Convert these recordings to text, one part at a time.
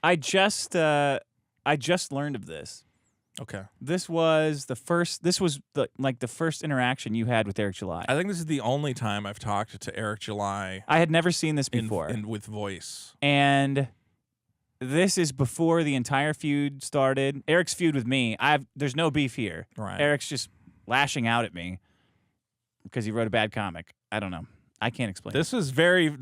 I just learned of this. Okay. This was the first interaction you had with Eric July. I think this is the only time I've talked to Eric July. I had never seen this before. With voice. And this is before the entire feud started. Eric's feud with me. There's no beef here. Right. Eric's just lashing out at me because he wrote a bad comic. I don't know. I can't explain. This is very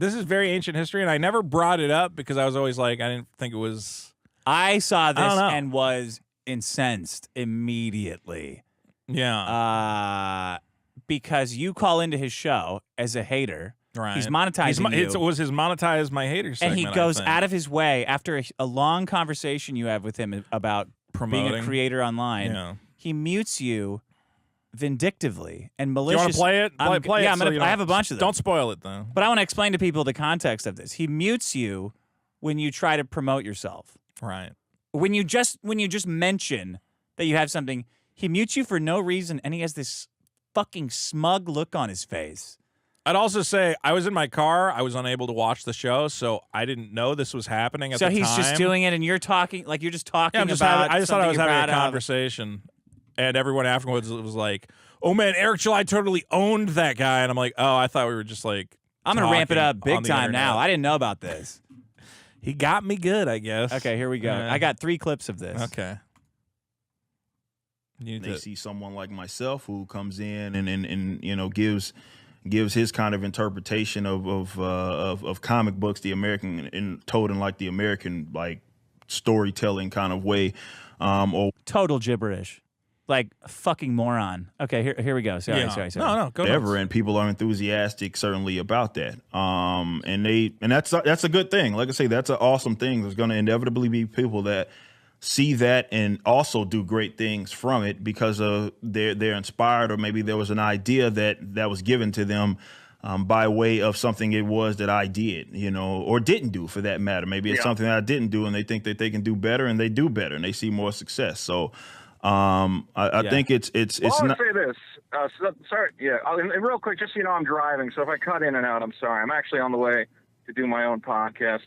ancient history, and I never brought it up because I was always like, I didn't think it was. I saw this and was incensed immediately. Yeah. Because you call into his show as a hater. Right. He's monetizing you. It was his monetize my haters segment, and he goes out of his way after a long conversation you have with him about being a creator online. Yeah. He mutes you vindictively and malicious. Do you want to play it? Play yeah, it. I have a bunch of them. Don't spoil it, though. But I want to explain to people the context of this. He mutes you when you try to promote yourself. Right. When you just mention that you have something, he mutes you for no reason, and he has this fucking smug look on his face. I'd also say I was in my car. I was unable to watch the show, so I didn't know this was happening at the time. So he's just doing it, and you're talking like you're just talking I just thought I was having a of. conversation, and everyone afterwards was like, "Oh man, Eric July totally owned that guy," and I'm like, "Oh, I thought we were just like." I'm gonna ramp it up big time now. I didn't know about this. He got me good, I guess. Okay, here we go. I got 3 clips of this. Okay. They see someone like myself who comes in and you know gives his kind of interpretation of comic books, the American, and told in like the American like storytelling kind of way, or total gibberish, like a fucking moron. Okay, here we go. Sorry. No, go whatever, and people are enthusiastic certainly about that. And that's a good thing. Like I say, that's an awesome thing. There's going to inevitably be people that see that and also do great things from it because they're inspired, or maybe there was an idea that was given to them by way of something it was that I did, you know, or didn't do for that matter. Maybe it's something that I didn't do and they think that they can do better, and they do better and they see more success. So I think it's well, not. I'll say this. Sorry. Yeah. And real quick, just so you know, I'm driving. So if I cut in and out, I'm sorry. I'm actually on the way to do my own podcast.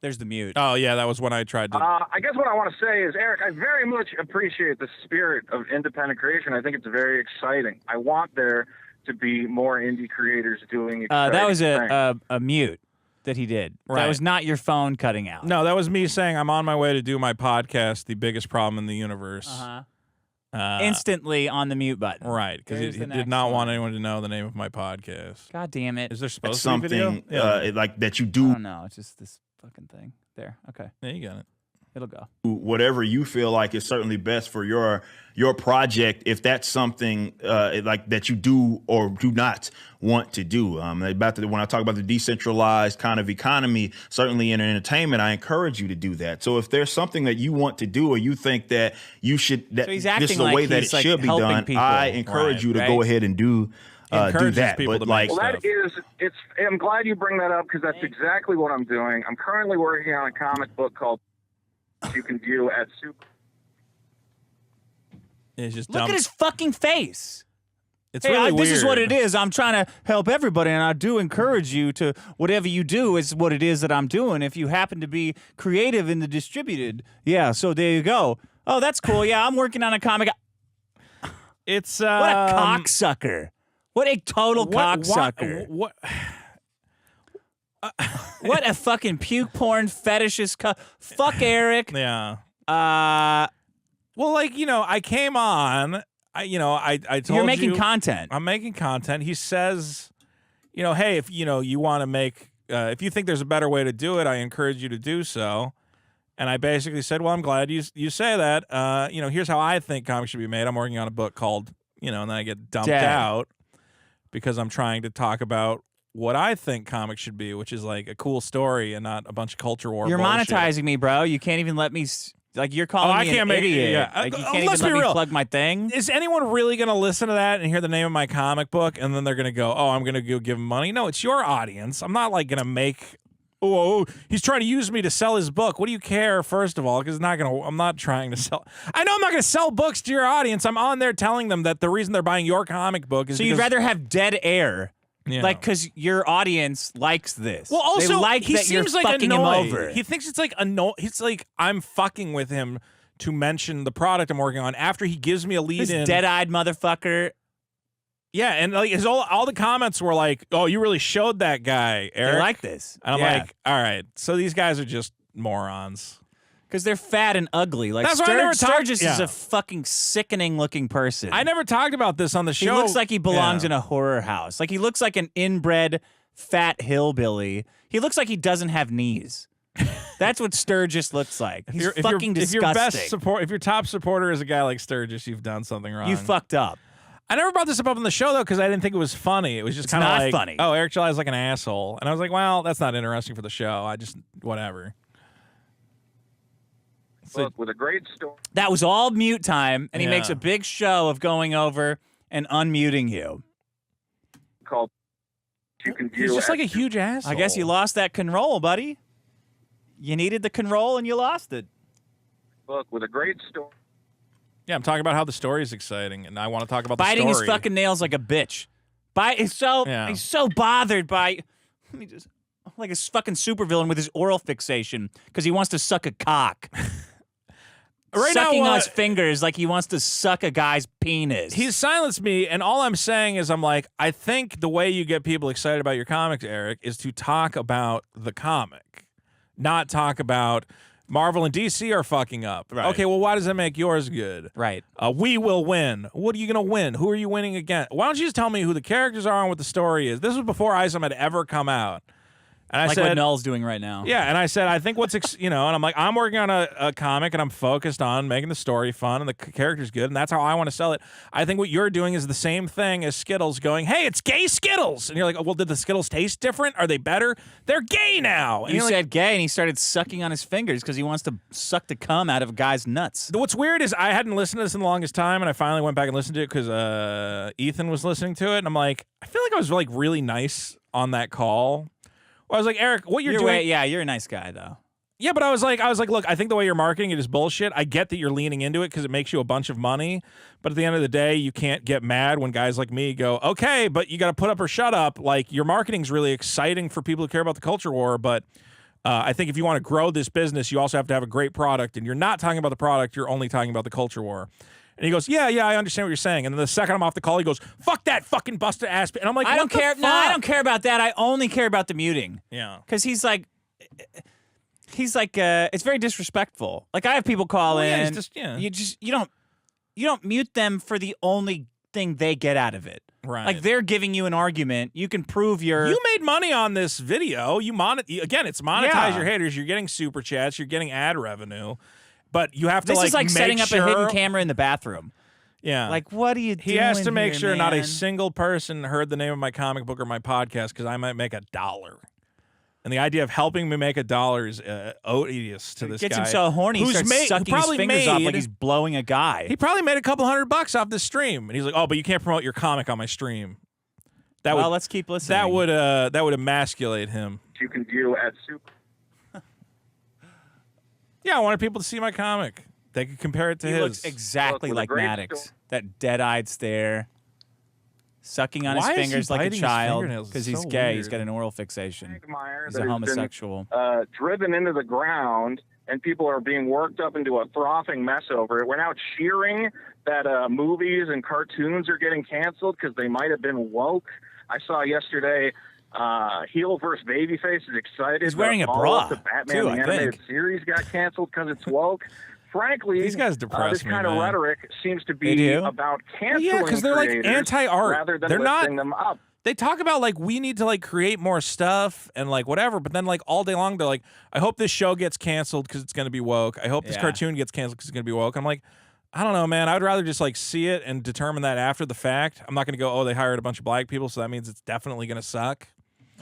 There's the mute. Oh, yeah, that was when I tried to... I guess what I want to say is, Eric, I very much appreciate the spirit of independent creation. I think it's very exciting. I want there to be more indie creators doing exciting that was things. a mute that he did. Right. That was not your phone cutting out. No, that was me saying I'm on my way to do my podcast, The Biggest Problem in the Universe. Instantly on the mute button. Right, because he did not want anyone to know the name of my podcast. God damn it. Is there supposed to be something like that you do? I don't know. It's just this fucking thing. There. Okay. Yeah, you got it. It'll go. Whatever you feel like is certainly best for your project, if that's something like that you do or do not want to do. When I talk about the decentralized kind of economy, certainly in entertainment, I encourage you to do that. So if there's something that you want to do, or you think that you should, that this is the way that it should be done, I encourage you to go ahead and do that. But like, well, I'm glad you bring that up, because that's exactly what I'm doing. I'm currently working on a comic book called you can view at Super. It's just Look at his fucking face. It's hey, really this weird. is what it is. I'm trying to help everybody, and I do encourage you to, whatever you do is what it is that I'm doing. If you happen to be creative in the distributed, so there you go. Oh, that's cool. Yeah, I'm working on a comic. It's what a cocksucker. What a total cocksucker. What? What a fucking puke porn fetishist fuck Eric. Yeah. Well, like, you know, I came on. I told you. You're making content. I'm making content. He says, you know, hey, if you want to make, if you think there's a better way to do it, I encourage you to do so. And I basically said, well, I'm glad you say that. Here's how I think comics should be made. I'm working on a book called, and then I get dumped out because I'm trying to talk about what I think comics should be, which is like a cool story and not a bunch of culture war You're bullshit. Monetizing me, bro. You can't even let me... Like, you're calling me an idiot. Yeah. Like, you can't even let me plug my thing. Is anyone really going to listen to that and hear the name of my comic book, and then they're going to go, oh, I'm going to go give him money? No, it's your audience. I'm not, like, going to make... Oh, he's trying to use me to sell his book. What do you care, first of all? Because I'm not trying to sell... I know I'm not going to sell books to your audience. I'm on there telling them that the reason they're buying your comic book is So you'd rather have dead air Yeah. Like, because your audience likes this. Well, also, they like he that seems you're like fucking annoyed. him over. He thinks it's like He's like, I'm fucking with him to mention the product I'm working on after he gives me a lead This in. dead-eyed motherfucker. Yeah, and like all the comments were like, "Oh, you really showed that guy, Eric." They like this. and I'm Yeah. like, "All right, so these guys are just morons." Because they're fat and ugly. Like That's why I never Sturgis is yeah. a fucking sickening-looking person. I never talked about this on the He show. looks like he belongs Yeah. in a horror house. Like he looks like an inbred fat hillbilly. He looks like he doesn't have knees. That's what Sturgis looks like. He's fucking disgusting. If your top supporter is a guy like Sturgis, you've done something wrong. You fucked up. I never brought this up on the show though because I didn't think it was funny. It was just kind of not like, funny. "Oh, Eric July is like an asshole," and I was like, "Well, that's not interesting for the show. I just whatever." Look, with a great story. That was all mute time, and he Yeah. makes a big show of going over and unmuting you. Called you can He's view just at like a huge asshole. I guess you lost that control, buddy. You needed the control, and you lost it. Look, with a great story. Yeah, I'm talking about how the story is exciting, and I want to talk about Biting the his story. fucking nails like a bitch. He's so bothered by. Let me just like a fucking supervillain with his oral fixation because he wants to suck a cock. Sucking on his fingers like he wants to suck a guy's penis. He's silenced me, and all I'm saying is I'm like, I think the way you get people excited about your comics, Eric, is to talk about the comic, not talk about Marvel and DC are fucking up. Right. Okay, well, why does that make yours good? right. We will win. What are you going to win? Who are you winning against? Why don't you just tell me who the characters are and what the story is? This was before ISOM had ever come out. And I Like said, what Null's doing right now. yeah, and I said, I think and I'm like, I'm working on a comic and I'm focused on making the story fun and the characters good, and that's how I want to sell it. I think what you're doing is the same thing as Skittles going, hey, it's gay Skittles. And you're like, oh, well, did the Skittles taste different? Are they better? They're gay now. And You you're said gay, and he started sucking on his fingers because he wants to suck the cum out of a guy's nuts. What's weird is I hadn't listened to this in the longest time, and I finally went back and listened to it because Ethan was listening to it, and I'm like, I feel like I was like really nice on that call. I was like, Eric, what you're doing? You're a nice guy, though. Yeah, but I was like, look, I think the way you're marketing it is bullshit. I get that you're leaning into it because it makes you a bunch of money, but at the end of the day, you can't get mad when guys like me go, okay, but you got to put up or shut up. Like, your marketing's really exciting for people who care about the culture war, but I think if you want to grow this business, you also have to have a great product, and you're not talking about the product, you're only talking about the culture war. And he goes, yeah, I understand what you're saying. And then the second I'm off the call, he goes, fuck that fucking busted ass. And I'm like, I what don't the care. fuck? No, I don't care about that. I only care about the muting. Yeah. Because he's like, it's very disrespectful. Like I have people call Well, in. yeah, he's just- You don't mute them for the only thing they get out of it. Right. Like they're giving you an argument. You can prove your. You made money on this video. Again, it's monetize Yeah. your haters. You're getting super chats. You're getting ad revenue. But you have to This like is like make setting up sure, a hidden camera in the bathroom. Yeah. Like, what are you doing? He has to make here, sure not a man? single person heard the name of my comic book or my podcast because I might make $1. And the idea of helping me make $1 is odious to this Gets guy. him so horny, he who's starts made- sucking who his probably fingers off made- like he's blowing a guy. He probably made a couple $100 off this stream. And he's like, oh, but you can't promote your comic on my stream. Well, let's keep listening. That would emasculate him. You can view at Super. Yeah, I wanted people to see my comic. They could compare it to He his. looks exactly Look, with a like great Maddox. story. That dead-eyed stare, sucking on Why is his he fingers like a biting his child fingernails? because It's he's so gay. He's weird. got an oral fixation. Quagmire He's that a has homosexual. been driven into the ground, and people are being worked up into a frothing mess over it. We're now cheering that movies and cartoons are getting canceled because they might have been woke. I saw yesterday heel versus babyface is excited. He's wearing that a all bra, of the Batman too, the I animated think. series got canceled because it's woke. Frankly, These guys depress this me, kind of man. rhetoric seems to They be do? about Well, canceling yeah, because they're like creators anti-art. rather than They're not. lifting them up. They talk about like we need to like create more stuff and like whatever, but then like all day long they're like, I hope this show gets canceled because it's gonna be woke. I hope this Yeah. cartoon gets canceled because it's gonna be woke. I'm like, I don't know, man. I'd rather just like see it and determine that after the fact. I'm not gonna go, oh, they hired a bunch of black people, so that means it's definitely gonna suck.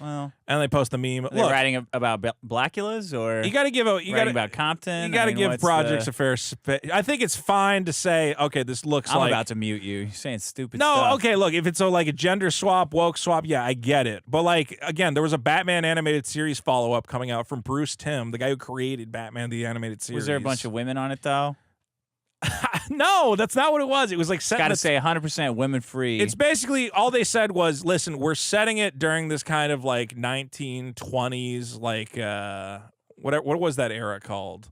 Well, And they post the meme. are they Look, writing about Blackulas or you got to give a writing about Compton? You got to I mean, give what's projects the- a fair space. I think it's fine to say, okay, this looks I'm like about to mute you. You're saying stupid no, stuff. okay, look, if it's like a gender swap, woke swap, yeah, I get it. But like again, there was a Batman animated series follow-up coming out from Bruce Timm, the guy who created Batman the animated series. Was there a bunch of women on it though? No, that's not what it was. It was like Got to say 100% women free. It's basically all they said was, listen, we're setting it during this kind of like 1920s, like what was that era called?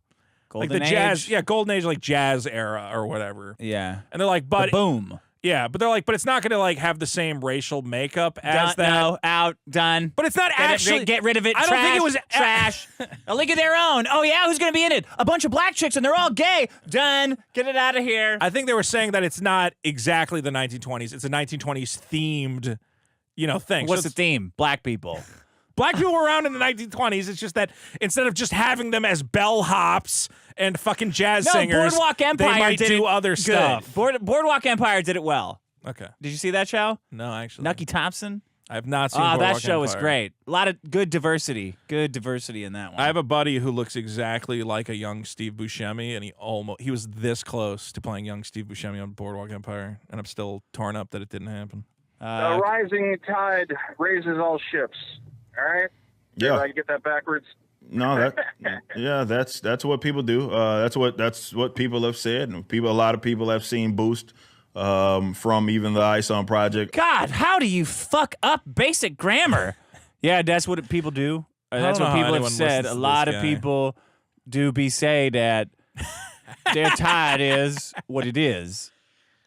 Golden like the Age? jazz, yeah, golden age, like jazz era or whatever. Yeah. And they're like, but The boom. yeah, but they're like, but it's not going to like have the same racial makeup as that. No, out, done. But it's not actually. Get rid of it. I don't think it was trash. A league of their own. Oh yeah, who's gonna be in it? A bunch of black chicks and they're all gay. Done. Get it out of here. I think they were saying that it's not exactly the 1920s. It's a 1920s themed, thing. What's So the theme? Black people. Black people were around in the 1920s. It's just that instead of just having them as bellhops and fucking jazz singers, Boardwalk Empire they might did do it other good. stuff. Boardwalk Empire did it well. Okay. Did you see that show? No, actually. Nucky Thompson. I have not seen Oh, Boardwalk that show was Empire. great. A lot of good diversity. Good diversity in that one. I have a buddy who looks exactly like a young Steve Buscemi, and he was this close to playing young Steve Buscemi on Boardwalk Empire, and I'm still torn up that it didn't happen. The rising tide raises all ships. All right? Yeah. Did I get that backwards? No, that's what people do. That's what people have said, and a lot of people have seen Boost from even the Ice On Project. God, how do you fuck up basic grammar? Yeah, that's what people do. That's don't what know how people have anyone said. listens A to lot this of guy. people do say that their tide is what it is.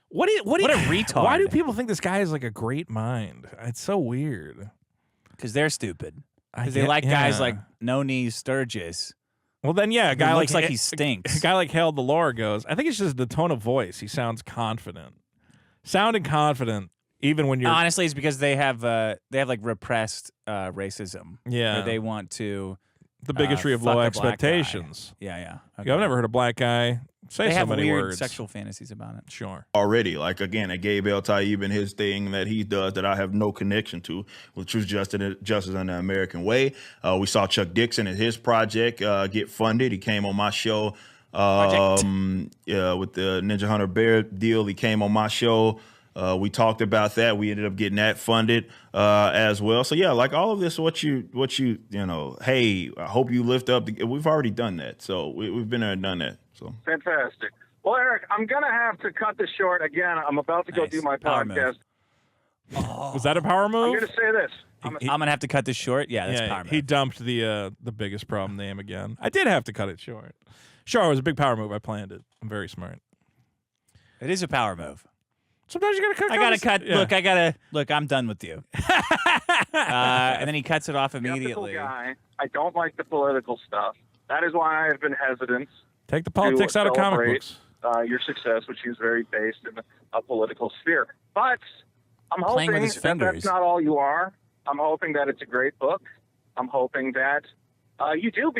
What a retard. Why do people think this guy has like a great mind? It's so weird. Because they're stupid. I Because they get- like guys yeah. like No Knees Sturgis. Well, then, yeah, a guy Who looks like he a stinks. guy like Harold the Lore goes. I think it's just the tone of voice. He sounds confident, sounding confident, even when you're. Honestly, it's because they have like repressed racism. Yeah. Where they want to the bigotry of fuck low a black guy. expectations. Yeah, yeah. I've never heard a black guy say They so have many weird words. sexual fantasies about it. Sure. Already, like again, a Gabe El Taib and his thing that he does that I have no connection to, with Truth, Justice and the American Way. We saw Chuck Dixon and his project get funded. He came on my show with the Ninja Hunter Bear deal. He came on my show. We talked about that. We ended up getting that funded as well. So yeah, like all of this, what you hey, I hope you lift up. We've already done that. So we've been there and done that. So Fantastic. Well, Eric, I'm going to have to cut this short. Again, I'm about to go Nice. do my Power podcast. Was that a power I'm move? going to say this. I'm gonna have to cut this short. Yeah, that's power he move. dumped the biggest problem name again. I did have to cut it short. Sure, it was a big power move. I planned it. I'm very smart. It is a power move. Sometimes you gotta cut. I gotta cut. Yeah. Look. I'm done with you. And then he cuts it off Skeptical immediately. guy. I don't like the political stuff. That is why I have been hesitant Take the politics to out of comic celebrate, books. Your success, which is very based in a political sphere. But I'm Playing with hoping his that fingers. that's not all you are. I'm hoping that it's a great book. I'm hoping that you do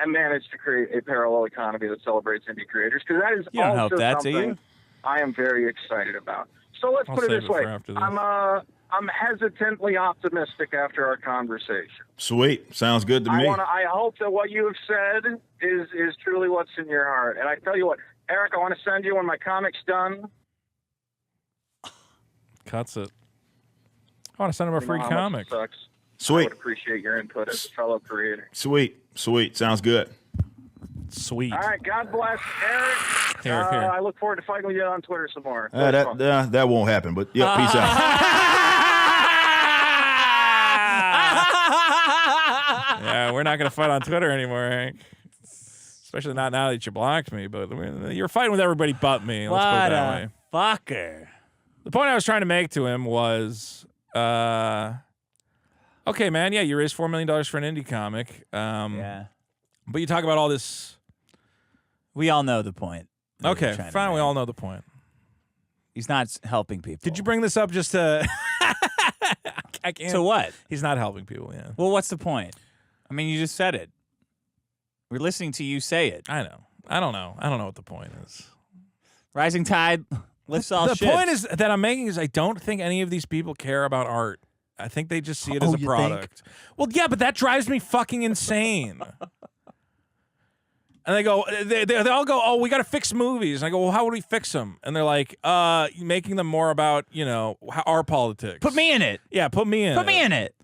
manage to create a parallel economy that celebrates indie creators, because that is You don't also hope that, do something you? I am very excited about. So let's I'll put it save this it for way. after this. I'm hesitantly optimistic after our conversation. sweet, sounds good to me. I hope that what you have said is truly what's in your heart. And I tell you what, Eric, I want to send you when my comic's done. Cuts it. I want to send him a You free know how much comic. it sucks. I Sweet, would appreciate your input as a fellow creator. sweet, sounds good. Sweet. All right, God bless, Eric. Here. I look forward to fighting with you on Twitter some more. That was fun. That won't happen, but yeah, peace out. Yeah, we're not gonna fight on Twitter anymore, Hank. Especially not now that you blocked me. But you're fighting with everybody but me. Let's put it What that a way. fucker. The point I was trying to make to him was, okay, man, yeah, you raised $4 million for an indie comic. Yeah. But you talk about all this. We all know the point. that Okay, he's trying to fine. We make. all know the point. He's not helping people. Did you bring this up just to? I can't. So what? He's not helping people. Yeah, Well, what's the point? I mean, you just said it. We're listening to you say it. I know. I don't know what the point is. Rising tide lifts all The ships. point is that I'm making is I don't think any of these people care about art. I think they just see it as Oh, a you product. Well, yeah, but that drives me fucking insane. And they go, they all go, oh, we got to fix movies. And I go, well, how would we fix them? And they're like, making them more about, our politics. Put me in it. Yeah, put me in. Put me in it.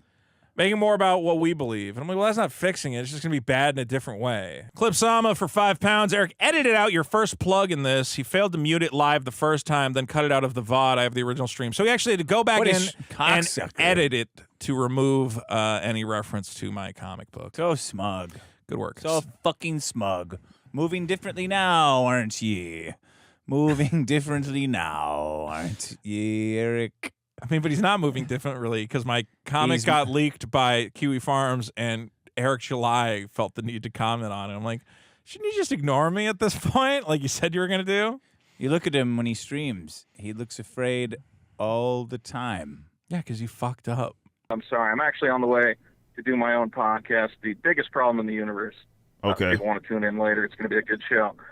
Making more about what we believe. And I'm like, well, that's not fixing it. It's just going to be bad in a different way. Clipsama for £5. Eric edited out your first plug in this. He failed to mute it live the first time, then cut it out of the VOD. I have the original stream. So he actually had to go back What a in and cocksucker. edit it to remove any reference to my comic book. So smug. Good work. So fucking smug. Moving differently now, aren't ye? Moving differently now, aren't ye, Eric? I mean, but he's not moving differently because my comic got leaked by Kiwi Farms and Eric July felt the need to comment on it. I'm like, shouldn't you just ignore me at this point? Like you said you were going to do? You look at him when he streams. He looks afraid all the time. Yeah, because you fucked up. I'm sorry. I'm actually on the way to do my own podcast, The Biggest Problem in the Universe. Okay. If people want to tune in later, it's going to be a good show.